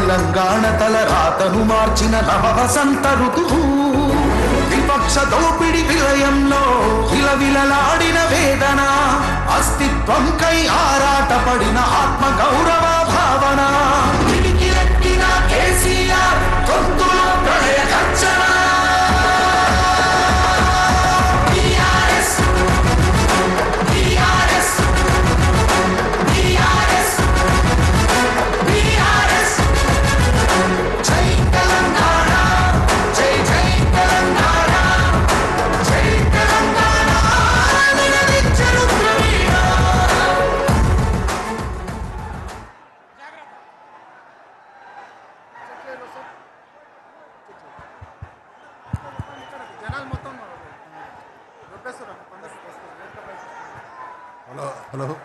తెలంగాణ తల రాతను మార్చిన నవ వసంత ఋతువు విపక్ష దోపిడి విలయంలో విలవిలలాడిన వేదన అస్తిత్వంకై ఆరాటపడిన ఆత్మ గౌరవ భావన పిడికిలెత్తిన కేసీఆర్ గొంతులో ప్రళయ గర్జన హలో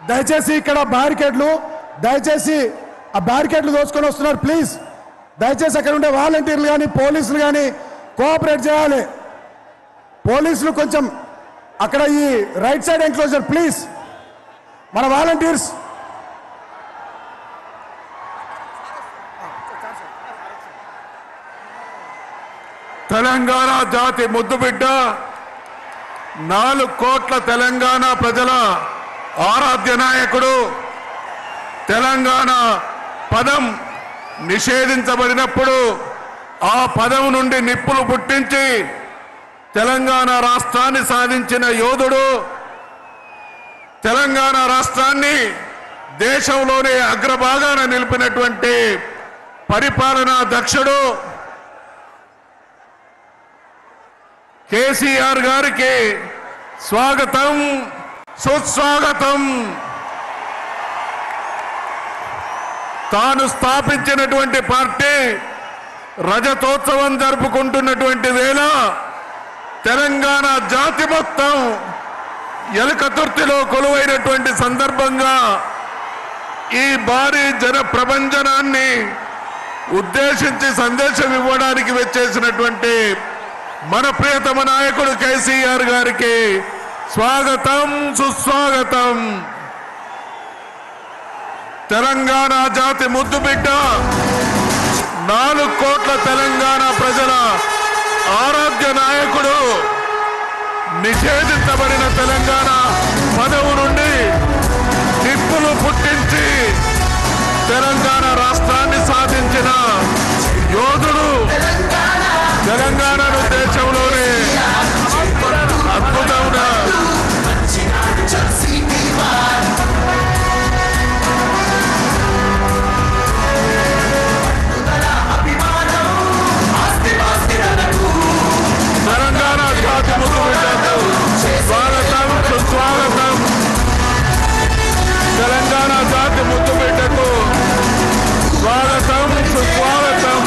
దయచేసి ఇక్కడ బ్యారికేడ్లు దయచేసి ఆ బ్యారికేడ్లు దోచుకొని వస్తున్నారు ప్లీజ్ దయచేసి అక్కడ ఉండే వాలంటీర్లు కానీ పోలీసులు కానీ కోఆపరేట్ చేయాలి పోలీసులు కొంచెం అక్కడ ఈ రైట్ సైడ్ ఎంక్లోజర్ ప్లీజ్ మన వాలంటీర్స్ తెలంగాణ జాతి ముద్దుబిడ్డ 4 కోట్ల తెలంగాణ ప్రజల ఆరాధ్య నాయకుడు తెలంగాణ పదం నిషేధించబడినప్పుడు ఆ పదం నుండి నిప్పులు పుట్టించి తెలంగాణ రాష్ట్రాన్ని సాధించిన యోధుడు తెలంగాణ రాష్ట్రాన్ని దేశంలోనే అగ్రభాగాన నిలిపినటువంటి పరిపాలనా దక్షుడు కేసీఆర్ గారికి స్వాగతం సుస్వాగతం. తాను స్థాపించినటువంటి పార్టీ రజతోత్సవం జరుపుకుంటున్నటువంటి వేళ తెలంగాణ జాతి మొత్తం ఎలుకతుర్తిలో కొలువైనటువంటి సందర్భంగా ఈ భారీ జన ప్రభంజనాన్ని ఉద్దేశించి సందేశం ఇవ్వడానికి వచ్చేసినటువంటి మన ప్రియతమ నాయకుడు కేసీఆర్ గారికి స్వాగతం సుస్వాగతం. తెలంగాణ జాతి ముద్దుబిడ్డ 4 కోట్ల తెలంగాణ ప్రజల ఆరాధ్య నాయకుడు నిషేధించబడిన తెలంగాణ పదవు నుండి నిప్పులు పుట్టించి తెలంగాణ రాష్ట్రాన్ని సాధించిన యోధుడు తెలంగాణను దేశంలోనే అద్భుతంగా తెలంగాణ జాతి ముద్దుబిడ్డకు స్వాగతం సుస్వాగతం. తెలంగాణ జాతి ముద్దుబిడ్డకు స్వాగతం సుస్వాగతం.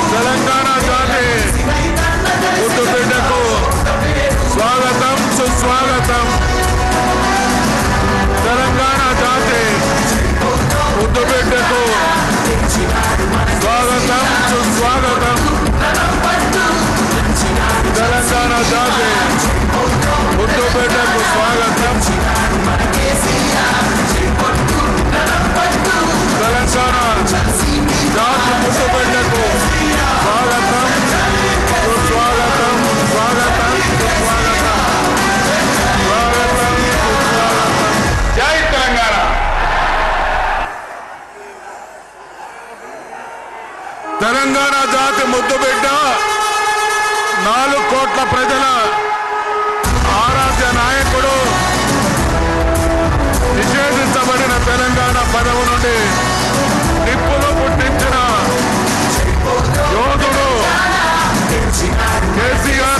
తెలంగాణ జాతి ముద్దుబిడ్డకు స్వాగతం సుస్వాగతం. తెలంగాణ జాతి ముద్దుబిడ్డకు స్వాగతం సుస్వాగతం. తెలంగాణ జాతి ముద్దుబిడ్డకు స్వాగతం. తెలంగాణ జాతి ముద్దుబిడ్డకు స్వాగతం సుస్వాగతం. స్వాగతం సుస్వాగతం. స్వాగతం సుస్వాగతం. జై తెలంగాణ. తెలంగాణ జాతి ముద్దుబిడ్డ 4 కోట్ల ప్రజల ఆరాధ్య నాయకుడు నిషేధించబడిన తెలంగాణ పదవు నుండి నిప్పులు పుట్టించిన యోధుడు కేసీఆర్